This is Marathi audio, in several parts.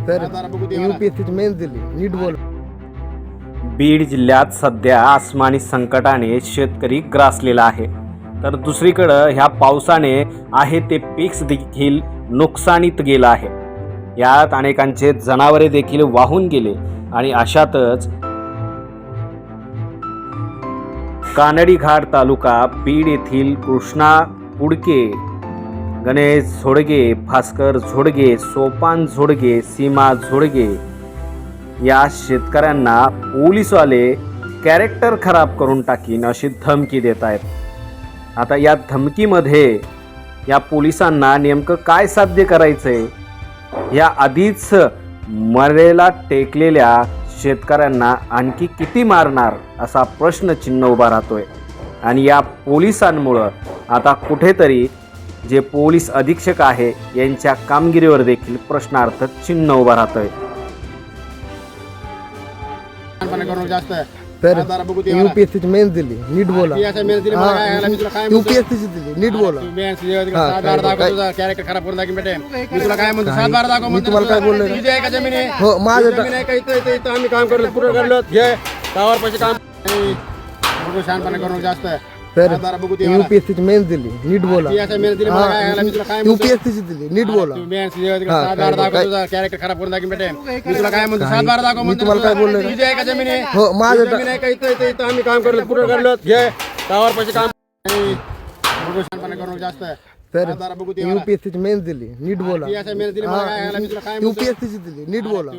तर UPSC मेन्स दिली नीट बोल. बीड जिल्ह्यात सध्या आसमानी संकटाने शेतकरी ग्रासलेला आहे, तर दुसरीकडं ह्या पावसाने आहे ते पीक देखील नुकसानीत गेलं आहे. यात अनेकांचे जनावरे देखील वाहून गेले आणि अशातच कानडी घाट तालुका बीड येथील कृष्णा पुडके, गणेश झोडगे, भास्कर झोडगे, सोपान झोडगे, सीमा झोडगे या शेतकऱ्यांना पोलीसवाले कॅरेक्टर खराब करून टाकीन अशी धमकी देत आहेत. आता या धमकीमध्ये या पोलिसांना नेमकं काय साध्य करायचंय, या आधीच मरेला टेकलेल्या शेतकऱ्यांना आणखी किती मारणार असा प्रश्नचिन्ह उभा राहतोय. आणि या पोलिसांमुळं आता कुठेतरी जे पोलीस अधीक्षक आहे यांच्या कामगिरीवर देखील प्रश्नार्थ चिन्ह उभा राहतोय. तर UPSC मेन्स दिली नीट बोला. UPSC दिली नीट बोला. कॅरेक्टर खराब करून दाखीन बेटे. मी तुला काय म्हणतो, 7-12 दाखव. मी तुम्हाला काय बोललो? तुझी आहे का जमीन आहे? हो माझं जमीन आहे का? इथं आम्ही काम करलो, पुढे करलो, घे त्यावर पैसे काम. शहाणपणा करून जास्त. तर UPSC मेन्स दिली नीट बोला. UPSC दिली नीट बोला. कॅरेक्टर खराब करून दाखीन बेटे. मी तुला काय म्हणतो, 7-12 दाखव. मी तुम्हाला काय बोललो? तुझी आहे का जमीन आहे? हो माझं जमीन आहे का? इथं आम्ही काम करलो, पुढे करलो, घे त्यावर पैसे काम. शहाणपणा करून जास्त. तर UPSC मेन्स दिली नीट बोला. UPSC दिली नीट बोला.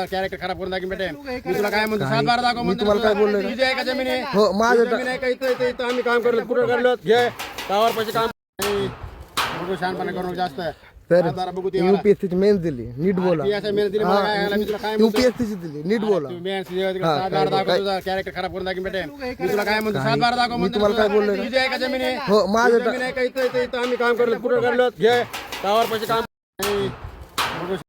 कॅरेक्टर खराब करून दाखीन बेटे. मी तुला काय म्हणतो, 7-12 दाखव. मी तुम्हाला काय बोललो? तुझी आहे का जमीन आहे? हो माझं जमीन आहे का? इथं आम्ही काम करलो, पुढे करलो, घे त्यावर पैसे काम. शहाणपणा करून जास्त. तर UPSC मेन्स दिली नीट बोला. UPSC दिली नीट बोला. कॅरेक्टर खराब करून दाखीन बेटे. मी तुला काय म्हणतो, 7-12 दाखव. मी तुम्हाला काय बोललो? तुझी आहे का जमीन आहे? हो माझं जमीन आहे का? इथं आम्ही काम करलो, पुढे करलो, घे त्यावर पैसे काम.